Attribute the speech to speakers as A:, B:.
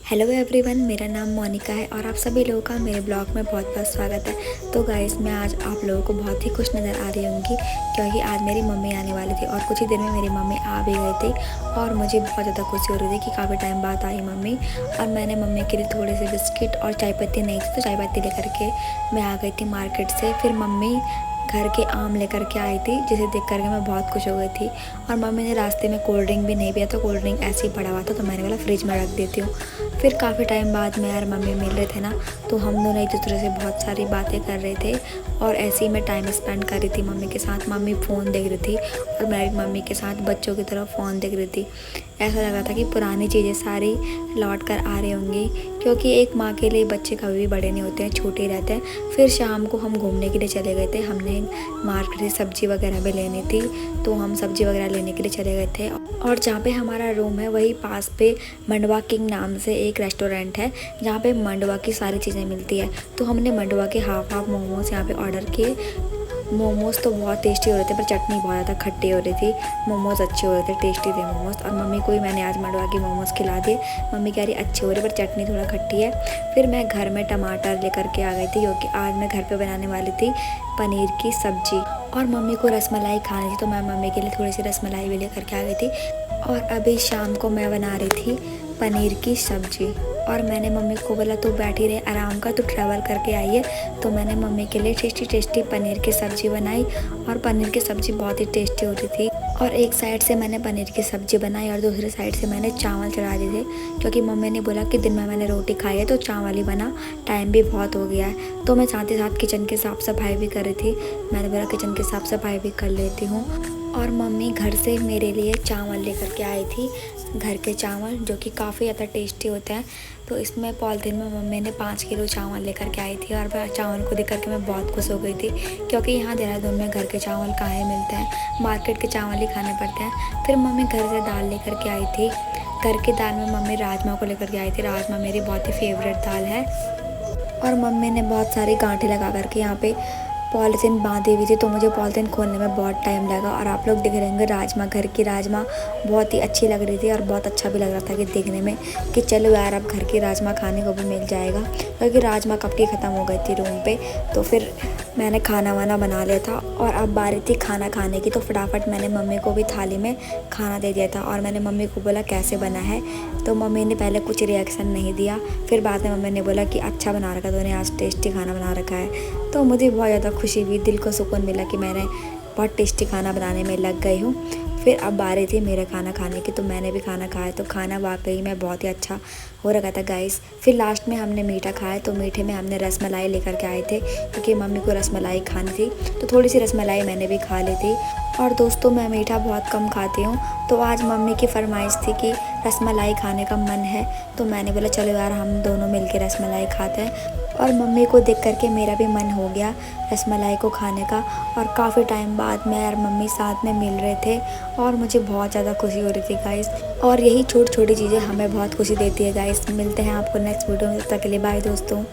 A: Hello everyone, मेरा नाम मोनिका है और आप सभी लोगों का मेरे ब्लॉग में बहुत बहुत स्वागत है। तो गाइस, मैं आज आप लोगों को बहुत ही खुश नज़र आ रही होंगी क्योंकि आज मेरी मम्मी आने वाली थी और कुछ ही देर में मेरी मम्मी आ भी गई थी और मुझे बहुत ज़्यादा खुशी हो रही थी कि काफ़ी टाइम बाद आई मम्मी। और मैंने मम्मी के लिए थोड़े से बिस्किट और चाय पत्ती नहीं थी तो चाय पत्ती लेकर के मैं आ गई थी मार्केट से। फिर मम्मी घर के आम लेकर के आई थी जिसे देख करके मैं बहुत खुश हो गई थी। और मम्मी ने रास्ते में कोल्ड ड्रिंक भी नहीं पिया तो कोल्ड ड्रिंक ऐसे ही पड़ा हुआ था तो मैंने बोला फ्रिज में रख देती हूँ। फिर काफ़ी टाइम बाद मैं और मम्मी मिल रहे थे ना, तो हम दोनों एक दूसरे से बहुत सारी बातें कर रहे थे और ऐसे ही मैं टाइम स्पेंड कर रही थी मम्मी के साथ। मम्मी फ़ोन देख रही थी और मैं मम्मी के साथ बच्चों की तरफ फ़ोन देख रही थी। ऐसा लग रहा था कि पुरानी चीज़ें सारी लौट कर आ रही होंगी क्योंकि एक माँ के लिए बच्चे कभी भी बड़े नहीं होते हैं, छोटे ही रहते हैं। फिर शाम को हम घूमने के लिए चले गए थे। हमने मार्केट से सब्ज़ी वगैरह भी लेनी थी तो हम सब्ज़ी वगैरह लेने के लिए चले गए थे। और जहाँ पे हमारा रूम है वही पास पे मंडवा किंग नाम से एक रेस्टोरेंट है जहाँ पे मंडवा की सारी चीज़ें मिलती है। तो हमने मंडवा के हाफ मोमोज़ यहाँ पे ऑर्डर किए। मोमोज़ तो बहुत टेस्टी हो रहे थे पर चटनी बहुत ज़्यादा खट्टी हो रही थी। मोमोज़ अच्छे हो रहे थे, टेस्टी थे मोमोज़। और मम्मी को ही मैंने आज मंडवा के मोमोज़ खिला दिए। मम्मी कह रही अच्छे हो रहे पर चटनी थोड़ा खट्टी है। फिर मैं घर में टमाटर लेकर के आ गई थी क्योंकि आज मैं घर पे बनाने वाली थी पनीर की सब्ज़ी और मम्मी को रसमलाई खानी थी तो मैं मम्मी के लिए थोड़ी सी रसमलाई भी लेकर के आ गई थी। और अभी शाम को मैं बना रही थी पनीर की सब्ज़ी और मैंने मम्मी को बोला तू बैठी रहे आराम का, तू ट्रैवल करके आई है। तो मैंने मम्मी के लिए टेस्टी पनीर की सब्ज़ी बनाई और पनीर की सब्ज़ी बहुत ही टेस्टी हो रही थी। और एक साइड से मैंने पनीर की सब्ज़ी बनाई और दूसरी साइड से मैंने चावल चढ़ा दिए थे क्योंकि मम्मी ने बोला कि दिन में मैंने रोटी खाई है तो चावल ही बना, टाइम भी बहुत हो गया है। तो मैं साथ ही साथ किचन की साफ़ सफाई भी कर रही थी। मैंने बोला किचन की साफ़ सफाई भी कर लेती हूँ। और मम्मी घर से मेरे लिए चावल लेकर के आई थी, घर के चावल जो कि काफ़ी ज़्यादा टेस्टी होते हैं। तो इसमें पॉलिथीन में मम्मी ने 5 किलो चावल लेकर के आई थी और चावल को देख करके मैं बहुत खुश हो गई थी क्योंकि यहाँ देहरादून में घर के चावल कहाँ मिलते हैं, मार्केट के चावल ही खाने पड़ते हैं। फिर मम्मी घर से दाल लेकर के आई थी। घर की दाल में मम्मी राजमा को लेकर के आई थी। राजमा मेरी बहुत ही फेवरेट दाल है। और मम्मी ने बहुत सारी गांठें लगा करके यहाँ पे पॉलिथीन बांधी हुई थी तो मुझे पॉलिथीन खोलने में बहुत टाइम लगा। और आप लोग देख रहे होंगे राजमा, घर की राजमा बहुत ही अच्छी लग रही थी और बहुत अच्छा भी लग रहा था कि देखने में कि चलो यार अब घर की राजमा खाने को भी मिल जाएगा क्योंकि राजमा कब की ख़त्म हो गई थी रूम पे। तो फिर मैंने खाना वाना बना लिया था और अब बारी थी खाना खाने की। तो फटाफट मैंने मम्मी को भी थाली में खाना दे दिया था और मैंने मम्मी को बोला कैसे बना है। तो मम्मी ने पहले कुछ रिएक्शन नहीं दिया, फिर बाद में मम्मी ने बोला कि अच्छा बना रखा तूने, आज टेस्टी खाना बना रखा है। तो मुझे बहुत ज़्यादा खुशी हुई, दिल को सुकून मिला कि मैंने बहुत टेस्टी खाना बनाने में लग गई हूँ। फिर अब बारी थी मेरे खाना खाने की तो मैंने भी खाना खाया तो खाना वाकई में बहुत ही अच्छा हो रखा था गाइस। फिर लास्ट में हमने मीठा खाया तो मीठे में हमने रसमलाई लेकर के आए थे क्योंकि मम्मी को रसमलाई खानी थी तो थोड़ी सी रसमलाई मैंने भी खा ली थी। और दोस्तों, मैं मीठा बहुत कम खाती हूँ तो आज मम्मी की फरमाइश थी कि रसमलाई खाने का मन है तो मैंने बोला चलो यार हम दोनों मिलकर रसमलाई खाते हैं। और मम्मी को देख करके मेरा भी मन हो गया रसमलाई को खाने का। और काफ़ी टाइम बाद मैं और मम्मी साथ में मिल रहे थे और मुझे बहुत ज़्यादा खुशी हो रही थी गाइस। और यही छोटी छोटी चीज़ें हमें बहुत खुशी देती है गाइस। मिलते हैं आपको नेक्स्ट वीडियो में, तब तक के लिए बाय दोस्तों।